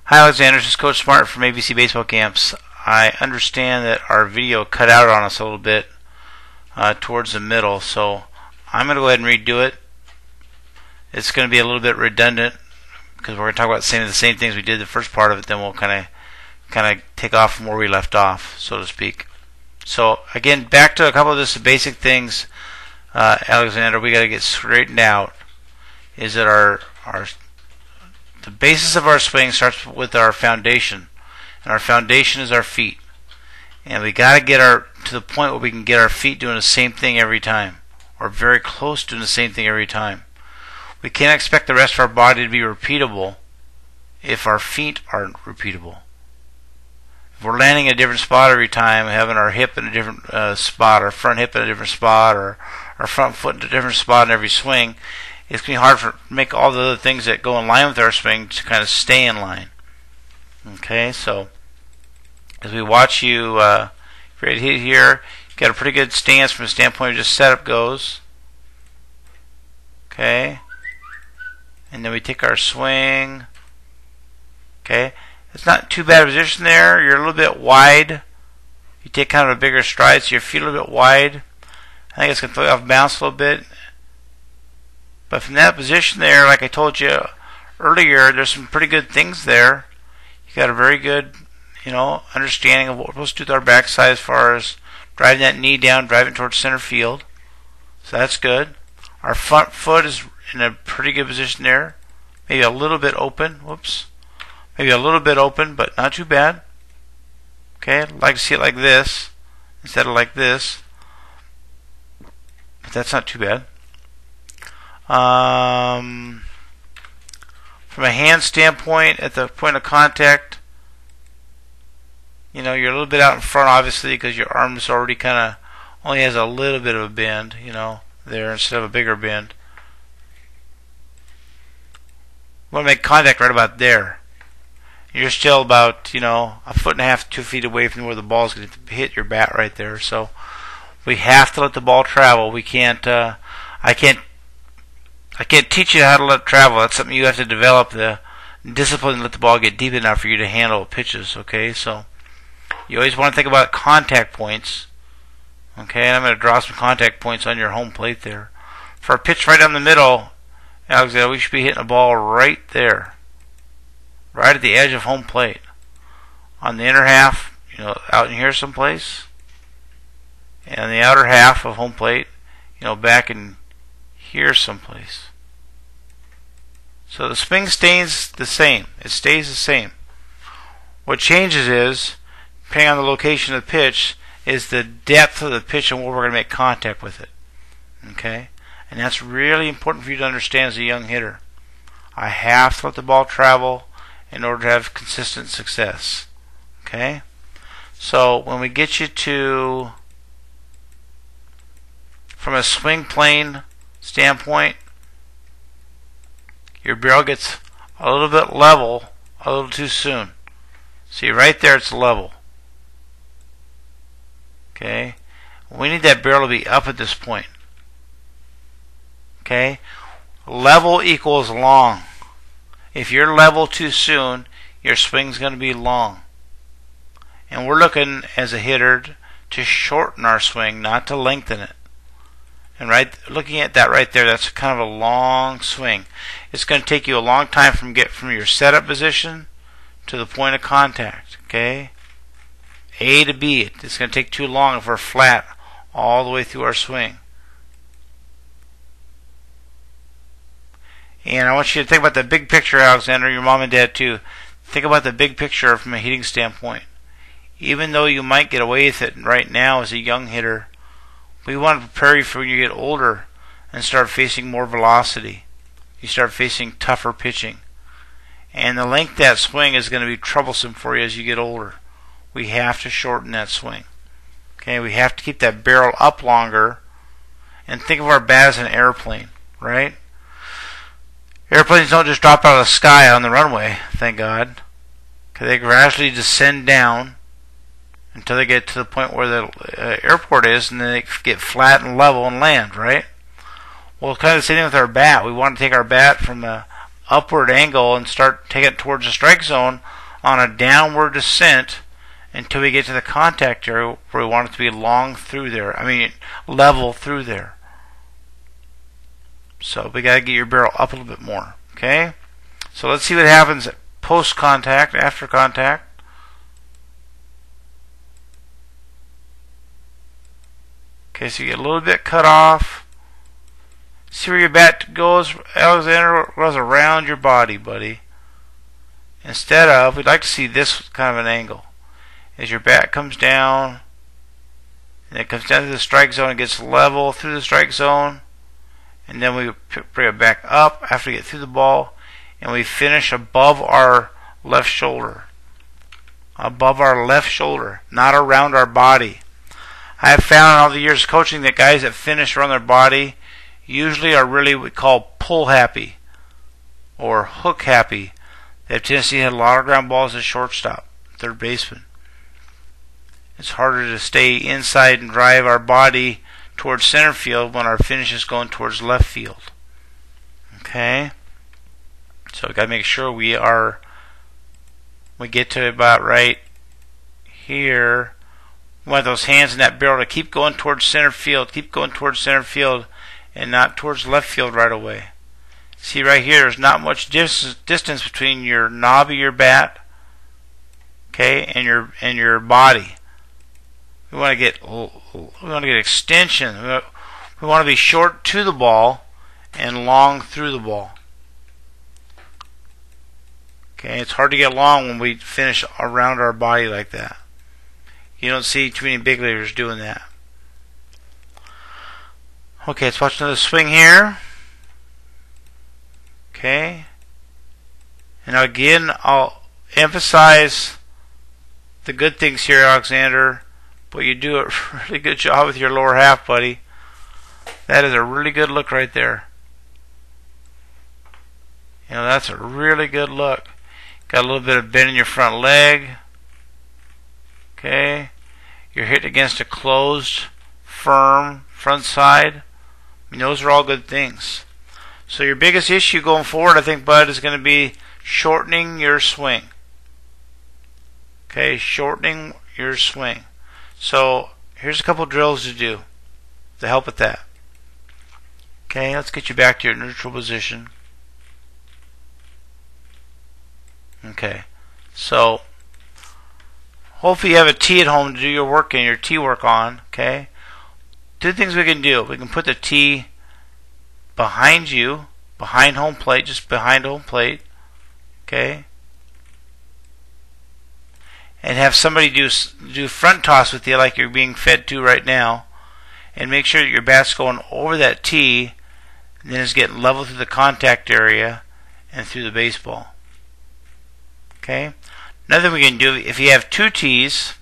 Hi Alexander, this is Coach Smart from ABC Baseball Camps. I understand that our video cut out on us a little bit towards the middle, so I'm going to go ahead and redo it. It's going to be a little bit redundant because we're going to talk about the same things we did the first part of it, then we'll kind of take off from where we left off, so to speak. So again, back to a couple of just the basic things, Alexander, we got to get straightened out. Is that the basis of our swing starts with our foundation, and our foundation is our feet. And we got to get to the point where we can get our feet doing the same thing every time, or very close to doing the same thing every time. We can't expect the rest of our body to be repeatable if our feet aren't repeatable. If we're landing in a different spot every time, having our hip in a different spot, our front hip in a different spot, or our front foot in a different spot in every swing, it's going to be hard to make all the other things that go in line with our swing to kind of stay in line. Okay, so as we watch you ready to hit here, you got a pretty good stance from the standpoint of just setup goes. Okay, and then we take our swing. Okay, it's not too bad a position there. You're a little bit wide. You take kind of a bigger stride, so your feet a little bit wide. I think it's going to throw you off balance a little bit. But from that position there, like I told you earlier, there's some pretty good things there. You got a very good, understanding of what we're supposed to do with our backside as far as driving that knee down, driving towards center field. So that's good. Our front foot is in a pretty good position there. Maybe a little bit open. Whoops. Maybe a little bit open, but not too bad. Okay, I'd like to see it like this instead of like this. But that's not too bad. From a hand standpoint, at the point of contact, you're a little bit out in front, obviously, because your arm is already only has a little bit of a bend, there instead of a bigger bend. You want to make contact right about there. You're still about, a foot and a half, 2 feet away from where the ball is going to hit your bat right there. So we have to let the ball travel. We can't. I can't teach you how to let it travel. That's something you have to develop, the discipline to let the ball get deep enough for you to handle pitches, okay? So you always want to think about contact points, okay? And I'm going to draw some contact points on your home plate there. For a pitch right down the middle, Alexander, we should be hitting a ball right there, right at the edge of home plate. On the inner half, out in here someplace, and on the outer half of home plate, back in here someplace. So the swing stays the same. It stays the same. What changes is, depending on the location of the pitch, is the depth of the pitch and where we're going to make contact with it. Okay? And that's really important for you to understand as a young hitter. I have to let the ball travel in order to have consistent success. Okay? So when we get you to, from a swing plane standpoint, your barrel gets a little bit level a little too soon. See, right there it's level. Okay? We need that barrel to be up at this point. Okay? Level equals long. If you're level too soon, your swing's going to be long. And we're looking as a hitter to shorten our swing, not to lengthen it. And looking at that right there, that's kind of a long swing. It's going to take you a long time from your setup position to the point of contact. Okay, A to B. It's going to take too long if we're flat all the way through our swing. And I want you to think about the big picture, Alexander. Your mom and dad too. Think about the big picture from a hitting standpoint. Even though you might get away with it right now as a young hitter, we want to prepare you for when you get older and start facing more velocity. You start facing tougher pitching. And the length of that swing is going to be troublesome for you as you get older. We have to shorten that swing. Okay, we have to keep that barrel up longer. And think of our bat as an airplane, right? Airplanes don't just drop out of the sky on the runway, thank God. Okay, they gradually descend down until they get to the point where the airport is, and then they get flat and level and land, right? Well, it's kind of the same thing with our bat. We want to take our bat from a upward angle and start taking it towards the strike zone on a downward descent until we get to the contact area where we want it to be long through there. Level through there. So we got to get your barrel up a little bit more. Okay? So let's see what happens post contact, after contact. Okay, so you get a little bit cut off. See where your bat goes, Alexander? Goes around your body, buddy. Instead of, we'd like to see this kind of an angle. As your bat comes down, and it comes down to the strike zone, it gets level through the strike zone, and then we bring it back up after we get through the ball, and we finish above our left shoulder. Above our left shoulder, not around our body. I have found in all the years of coaching that guys that finish around their body usually are really what we call pull happy or hook happy. They have tendency to hit a lot of ground balls at shortstop, third baseman. It's harder to stay inside and drive our body towards center field when our finish is going towards left field. Okay? So we got to make sure we get to about right here. We want those hands in that barrel to keep going towards center field, and not towards left field right away. See right here, there's not much distance between your knob of your bat, okay, and your body. We want to get extension. We want to be short to the ball and long through the ball. Okay, it's hard to get long when we finish around our body like that. You don't see too many big leaguers doing that. Okay, let's watch another swing here. Okay. And now again, I'll emphasize the good things here, Alexander, but you do a really good job with your lower half, buddy. That is a really good look right there. You know, that's a really good look. Got a little bit of bend in your front leg. Okay. You're hitting against a closed, firm front side. I mean, those are all good things. So your biggest issue going forward, I think, bud, is going to be shortening your swing. Okay, shortening your swing. So here's a couple drills to do to help with that. Okay, let's get you back to your neutral position. Okay, so hopefully you have a tee at home to do your work in, your tee work on. Okay, two things we can do. We can put the tee behind you, behind home plate, just behind home plate. Okay, and have somebody do front toss with you like you're being fed to right now, and make sure that your bat's going over that tee, and then it's getting level through the contact area and through the baseball. Okay. Another thing we can do, if you have two tees,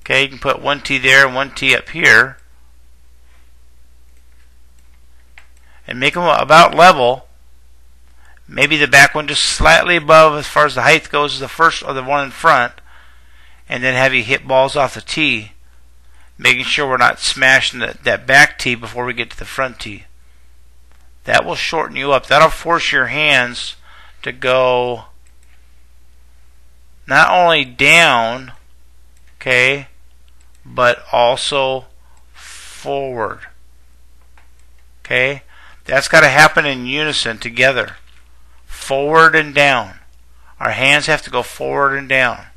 okay, you can put one tee there and one tee up here, and make them about level. Maybe the back one just slightly above as far as the height goes as the first or the one in front, and then have you hit balls off the tee, making sure we're not smashing that back tee before we get to the front tee. That will shorten you up. That'll force your hands to go not only down, okay, but also forward. Okay, that's got to happen in unison together. Forward and down. Our hands have to go forward and down.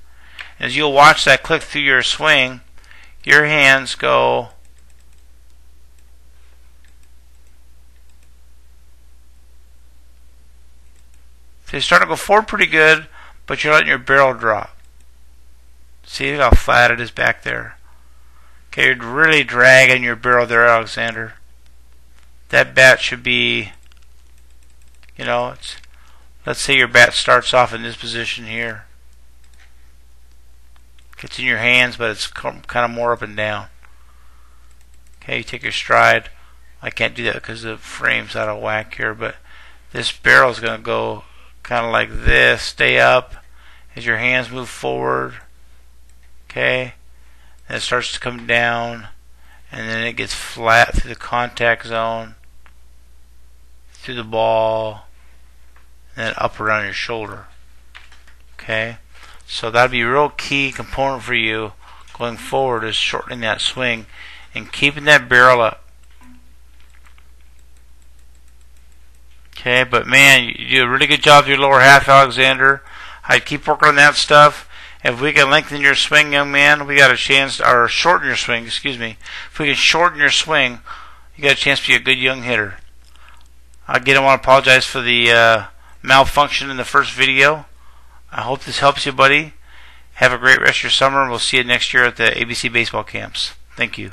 As you'll watch that click through your swing, your hands go they start to go forward pretty good, but you're letting your barrel drop. See how flat it is back there? Okay, you're really dragging your barrel there, Alexander. That bat should be, you know, let's say your bat starts off in this position here. Gets in your hands, but it's kind of more up and down. Okay, you take your stride. I can't do that because the frame's out of whack here, but this barrel is going to go kind of like this, stay up as your hands move forward. Okay, and it starts to come down, and then it gets flat through the contact zone, through the ball, and then up around your shoulder. Okay, so that'd be a real key component for you going forward, is shortening that swing and keeping that barrel up. Okay, but man, you do a really good job with your lower half, Alexander. I'd keep working on that stuff. If we can lengthen your swing, young man, we got a chance, or shorten your swing, excuse me. If we can shorten your swing, you got a chance to be a good young hitter. Again, I want to apologize for the malfunction in the first video. I hope this helps you, buddy. Have a great rest of your summer, and we'll see you next year at the ABC baseball camps. Thank you.